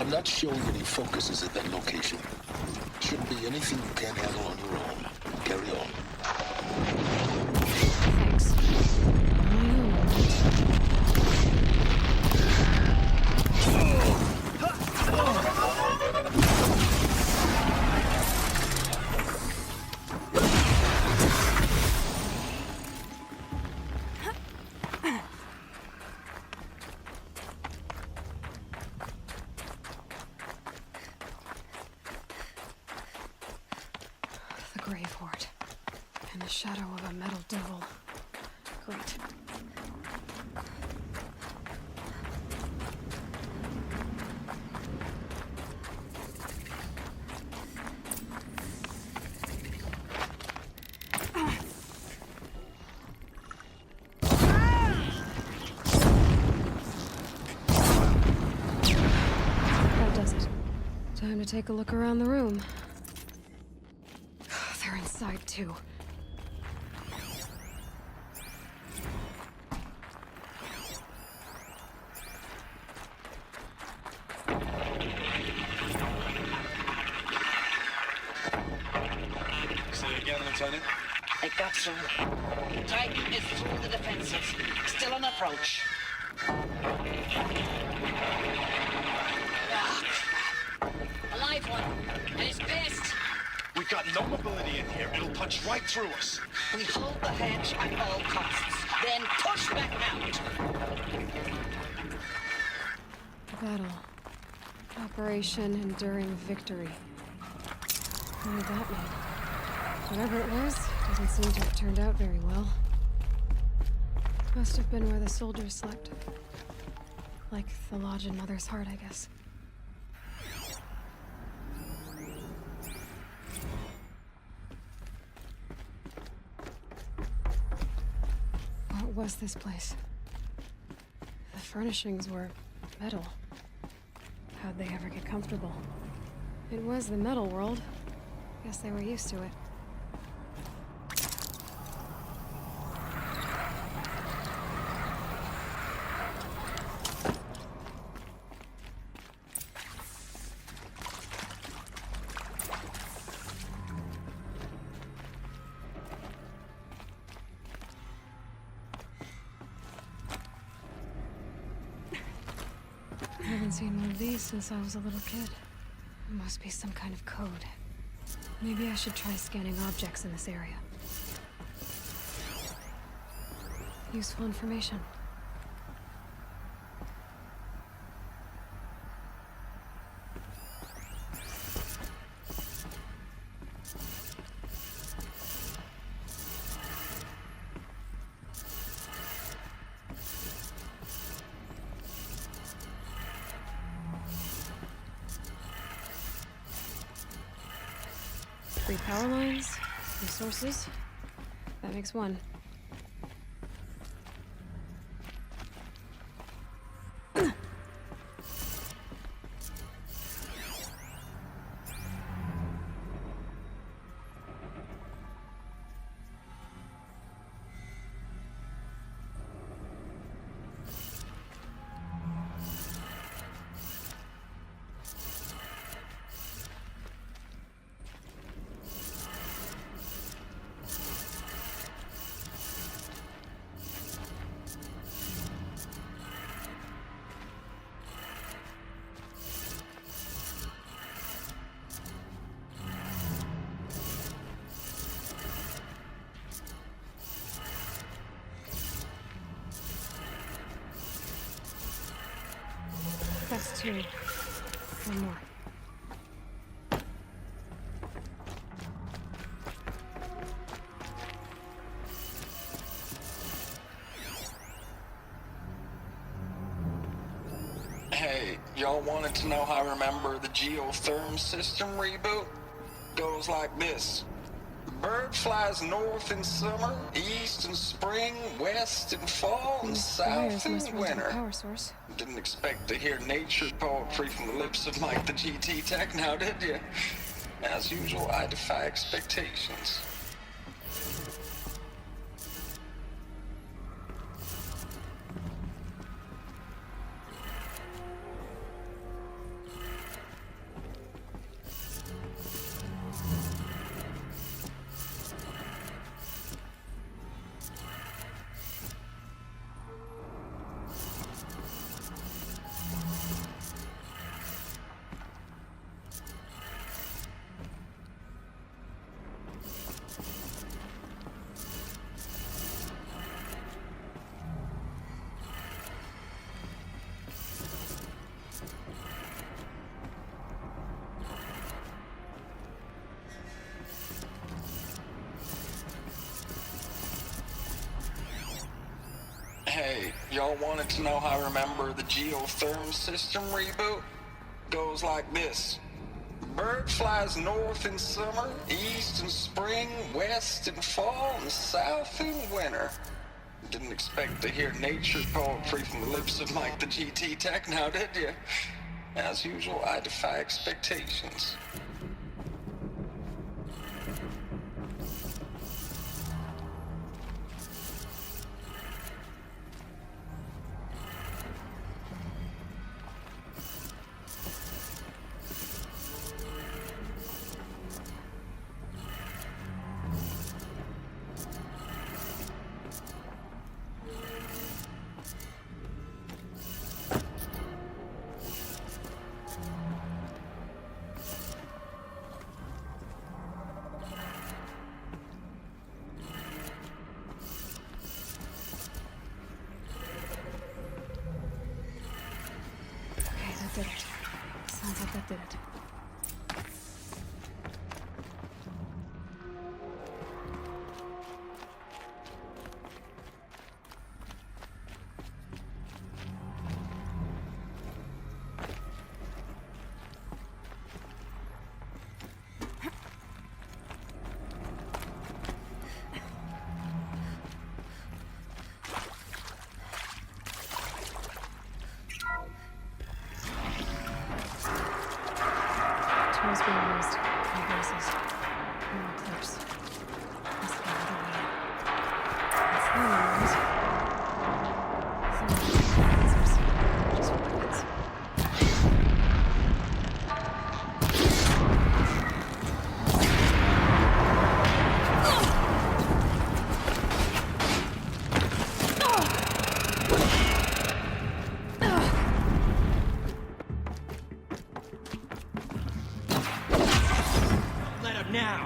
I'm not showing any focuses at that location. Shouldn't be anything you can't handle on your own. Carry on. Thanks. The Grave Horde. In the shadow of a metal devil. Great. That does it. Time to take a look around the room. They're inside too. Say again, Lieutenant. It got through. Titan is through the defenses. Still on approach. Ah, crap. A live one. And he's pissed. We've got no mobility in here. It'll punch right through us. We hold the hedge at all costs. Then push back out. The battle. Operation Enduring Victory. What did that mean? Whatever it was, doesn't seem to have turned out very well. Must have been where the soldiers slept. Like the lodge in Mother's Heart, I guess. What was this place? The furnishings were metal. How'd they ever get comfortable? It was the metal world. Guess they were used to it. I haven't seen one of these since I was a little kid. It must be some kind of code. Maybe I should try scanning objects in this area. Useful information. Three power lines, resources. That makes one. That's two. One more. Hey, y'all wanted to know how I remember the geotherm system reboot? Goes like this. The bird flies north in summer, east in spring, west in fall, and These south wires in must run to the winter. power source. Didn't expect to hear nature poetry from the lips of Mike the GT Tech now, did you? As usual, I defy expectations. Hey, y'all wanted to know how I remember the geotherm system reboot? Goes like this. Bird flies north in summer, east in spring, west in fall, and south in winter. Didn't expect to hear nature poetry from the lips of Mike the GT Tech now, did you? As usual, I defy expectations. Okay, that did it. Sounds like that did it. Tools being used. No braces. No eclipse. Must be another way out. That's the only ones. Answers. Just weapons. Let him now!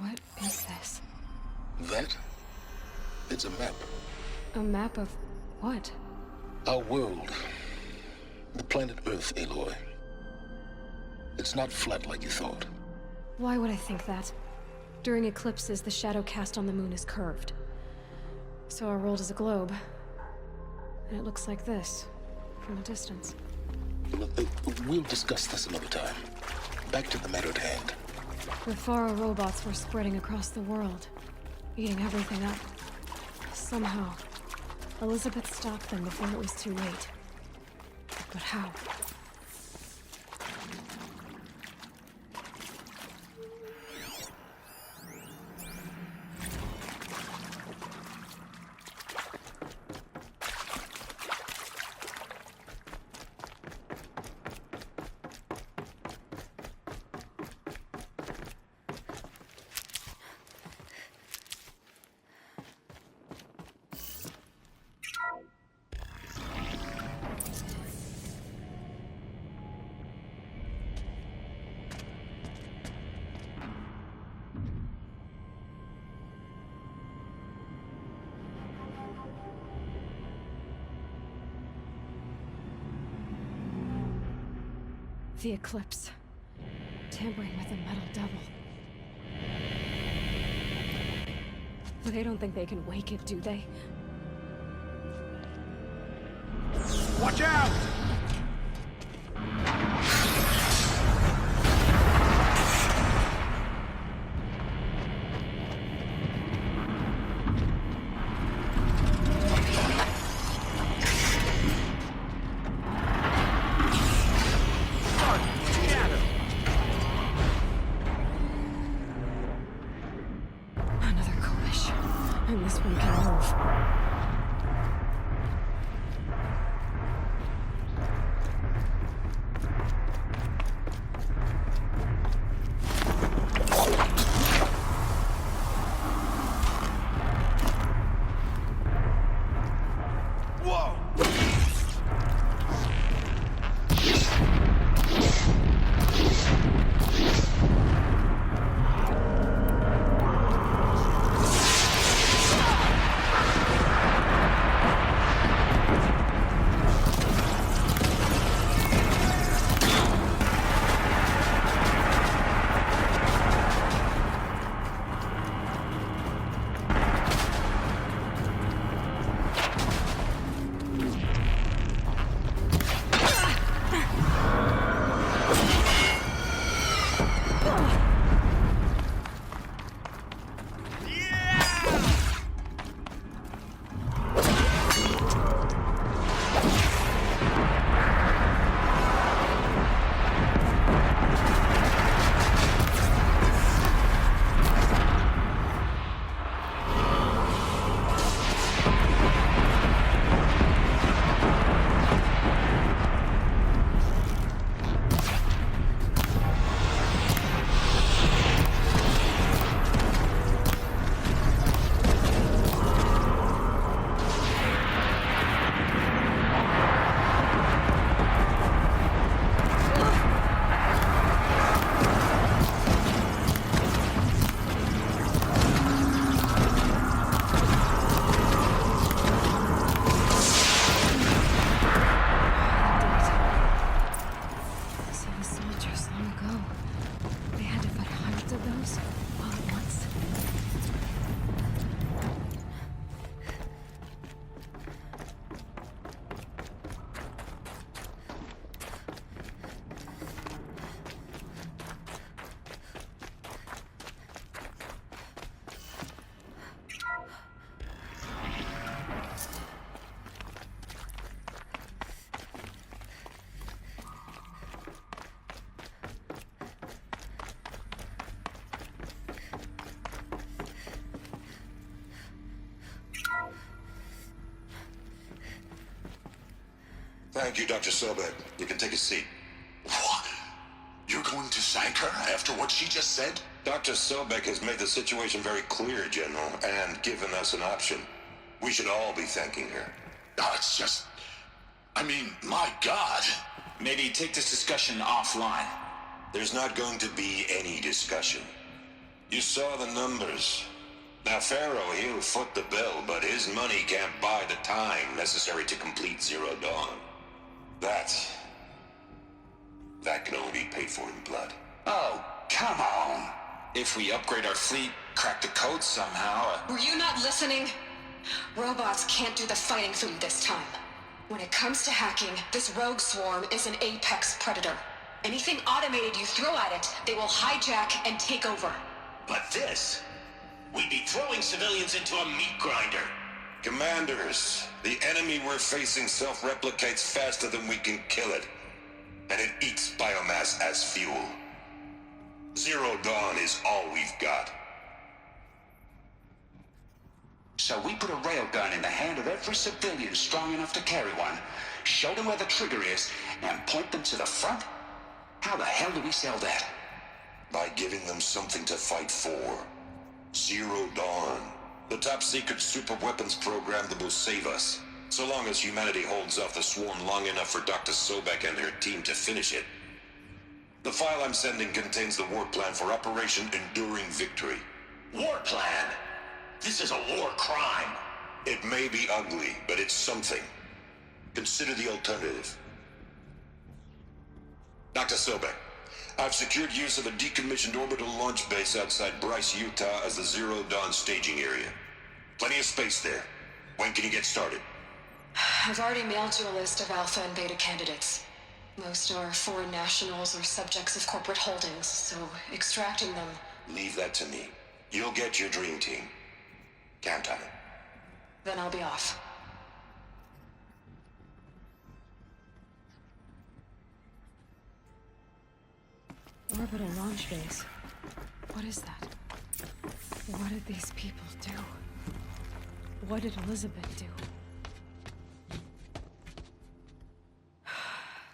What is this? That? It's a map. A map of what? Our world. The planet Earth, Aloy. It's not flat like you thought. Why would I think that? During eclipses, the shadow cast on the moon is curved. So our world is a globe. And it looks like this, from a distance. We'll discuss this another time. Back to the matter at hand. The Faro robots were spreading across the world, eating everything up. Somehow, Elizabeth stopped them before it was too late. But how? The eclipse. Tampering with a metal devil. But they don't think they can wake it, do they? Watch out! Another Kovish. And this one can move. Whoa! So the soldiers long ago, they had to fight hundreds of those all at once. Thank you, Dr. Sobek. You can take a seat. What? You're going to thank her after what she just said? Dr. Sobek has made the situation very clear, General, and given us an option. We should all be thanking her. No, it's just... I mean, my God. Maybe take this discussion offline. There's not going to be any discussion. You saw the numbers. Now, Pharaoh, he'll foot the bill, but his money can't buy the time necessary to complete Zero Dawn. That can only be paid for in blood. Oh, come on. If we upgrade our fleet, crack the code somehow... Were you not listening? Robots can't do the fighting for you this time. When it comes to hacking, this rogue swarm is an apex predator. Anything automated you throw at it, they will hijack and take over. But this... we'd be throwing civilians into a meat grinder. Commanders, the enemy we're facing self-replicates faster than we can kill it. And it eats biomass as fuel. Zero Dawn is all we've got. So we put a railgun in the hand of every civilian strong enough to carry one, show them where the trigger is, and point them to the front? How the hell do we sell that? By giving them something to fight for. Zero Dawn. The top-secret super-weapons program that will save us. So long as humanity holds off the swarm long enough for Dr. Sobek and her team to finish it. The file I'm sending contains the war plan for Operation Enduring Victory. War plan? This is a war crime. It may be ugly, but it's something. Consider the alternative. Dr. Sobek, I've secured use of a decommissioned orbital launch base outside Bryce, Utah as the Zero Dawn staging area. Plenty of space there. When can you get started? I've already mailed you a list of Alpha and Beta candidates. Most are foreign nationals or subjects of corporate holdings, so extracting them... Leave that to me. You'll get your dream team. Count on it. Then I'll be off. Orbital launch base. What is that? What did these people do? What did Elizabeth do?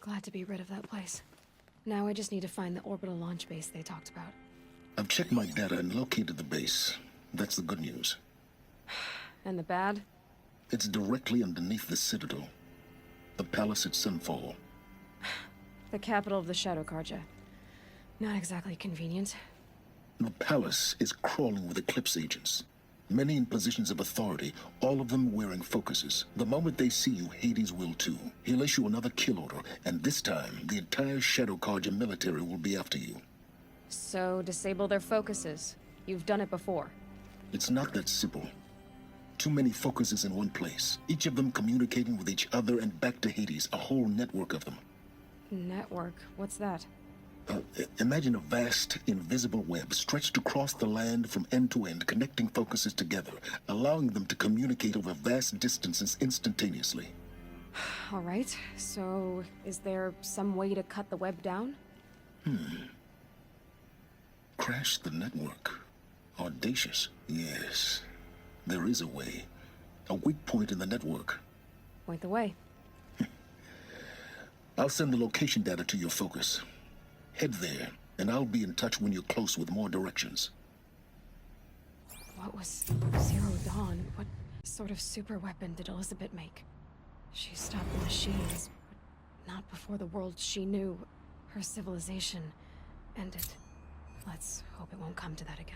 Glad to be rid of that place. Now I just need to find the orbital launch base they talked about. I've checked my data and located the base. That's the good news. And the bad? It's directly underneath the Citadel. The palace at Sunfall. The capital of the Shadow Carja. Not exactly convenient. The palace is crawling with Eclipse agents. Many in positions of authority, all of them wearing focuses. The moment they see you, Hades will too. He'll issue another kill order, and this time, the entire Shadow Carja military will be after you. So, disable their focuses. You've done it before. It's not that simple. Too many focuses in one place, each of them communicating with each other and back to Hades, a whole network of them. Network? What's that? Imagine a vast, invisible web stretched across the land from end to end, connecting focuses together, allowing them to communicate over vast distances instantaneously. All right, so is there some way to cut the web down? Crash the network. Audacious. Yes, there is a way. A weak point in the network. Point the way. I'll send the location data to your focus. Head there, and I'll be in touch when you're close with more directions. What was Zero Dawn? What sort of super weapon did Elizabeth make? She stopped the machines, but not before the world she knew, her civilization, ended. Let's hope it won't come to that again.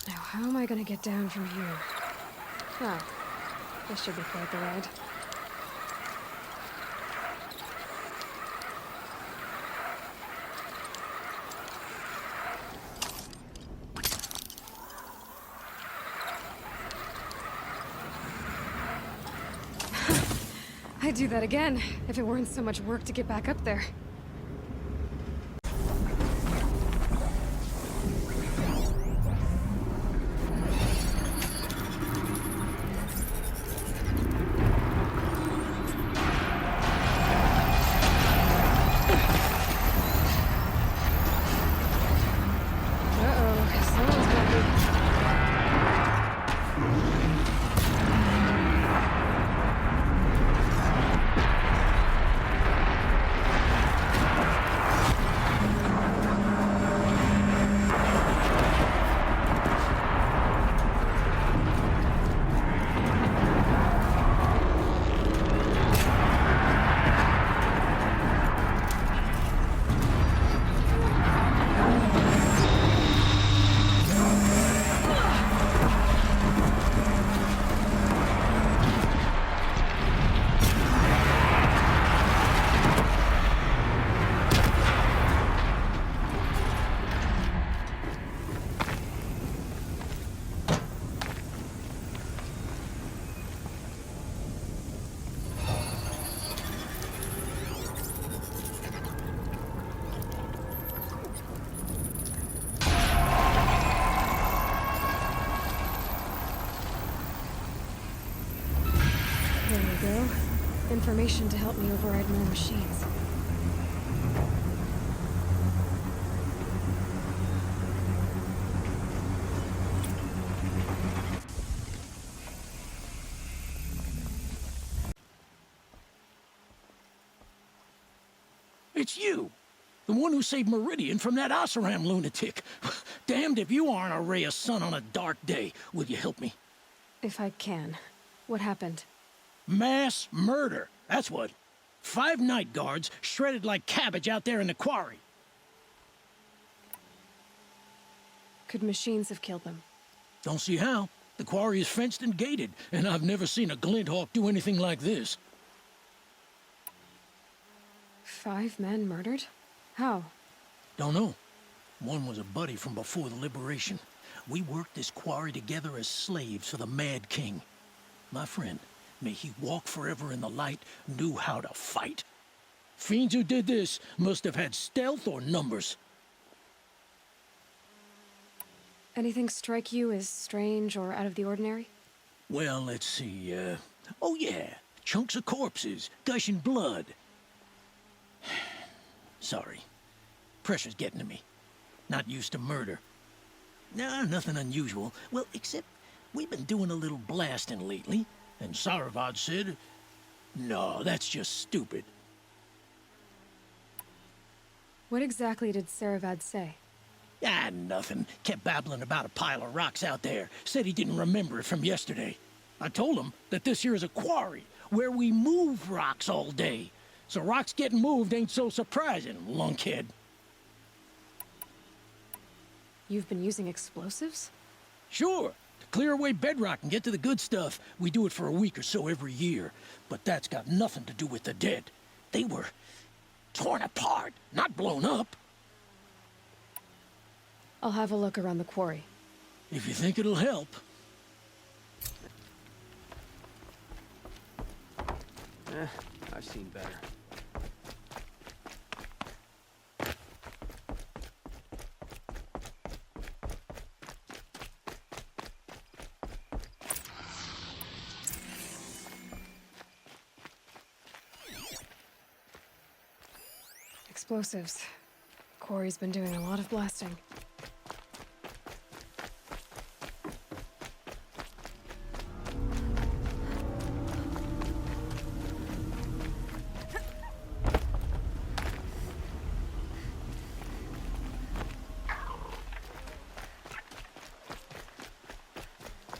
Now, how am I gonna get down from here? Oh, this should be quite the ride. I'd do that again, if it weren't so much work to get back up there. Information to help me override more machines. It's you! The one who saved Meridian from that Oseram lunatic. Damned if you aren't a ray of sun on a dark day. Will you help me? If I can. What happened? Mass murder. That's what. 5 night guards shredded like cabbage out there in the quarry. Could machines have killed them? Don't see how. The quarry is fenced and gated, and I've never seen a Glinthawk do anything like this. 5 men murdered? How? Don't know. One was a buddy from before the liberation. We worked this quarry together as slaves for the Mad King. My friend, may he walk forever in the light, knew how to fight. Fiends who did this must have had stealth or numbers. Anything strike you as strange or out of the ordinary? Well, let's see, oh yeah, chunks of corpses, gushing blood. Sorry. Pressure's getting to me. Not used to murder. Nah, nothing unusual. Well, except we've been doing a little blasting lately, and Saravad said, no, that's just stupid. What exactly did Saravad say? Ah, nothing. Kept babbling about a pile of rocks out there. Said he didn't remember it from yesterday. I told him that this here is a quarry, where we move rocks all day. So rocks getting moved ain't so surprising, lunkhead. You've been using explosives? Sure. To clear away bedrock and get to the good stuff, we do it for a week or so every year. But that's got nothing to do with the dead. They were torn apart, not blown up. I'll have a look around the quarry. If you think it'll help. I've seen better. Explosives. Quarry's been doing a lot of blasting.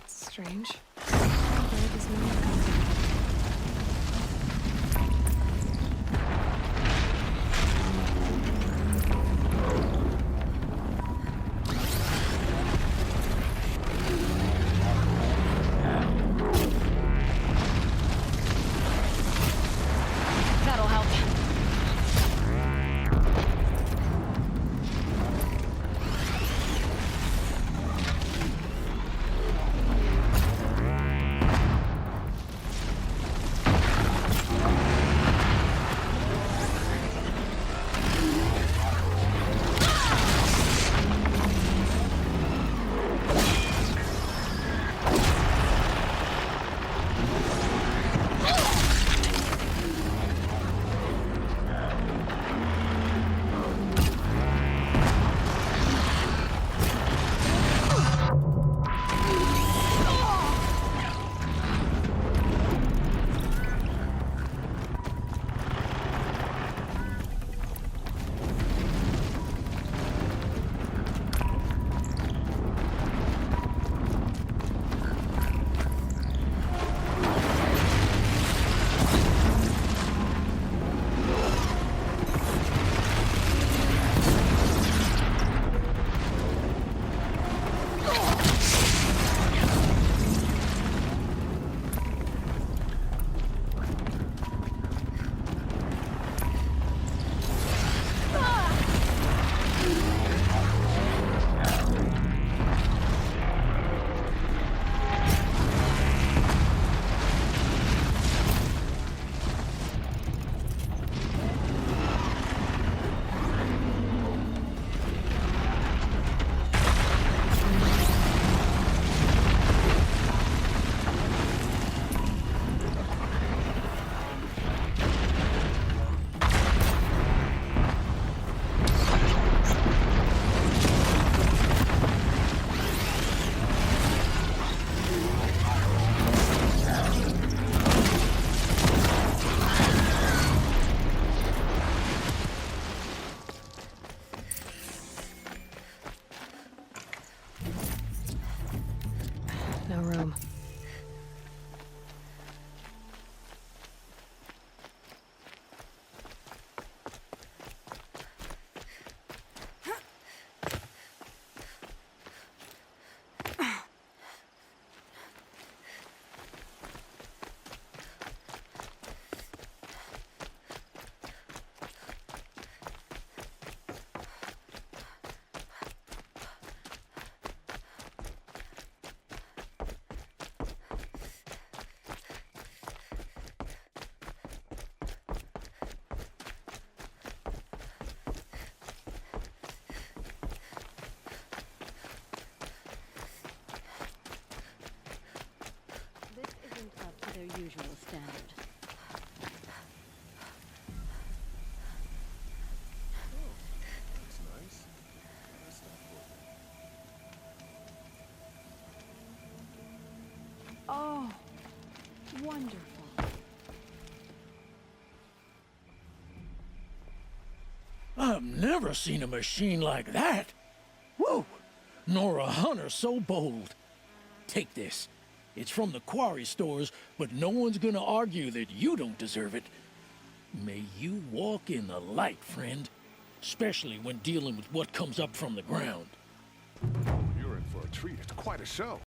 Strange. Where does no one come from? That'll help. Wonderful. I've never seen a machine like that. Whoa! Nor a hunter so bold. Take this. It's from the quarry stores, but no one's gonna argue that you don't deserve it. May you walk in the light, friend. Especially when dealing with what comes up from the ground. You're in for a treat. It's quite a show.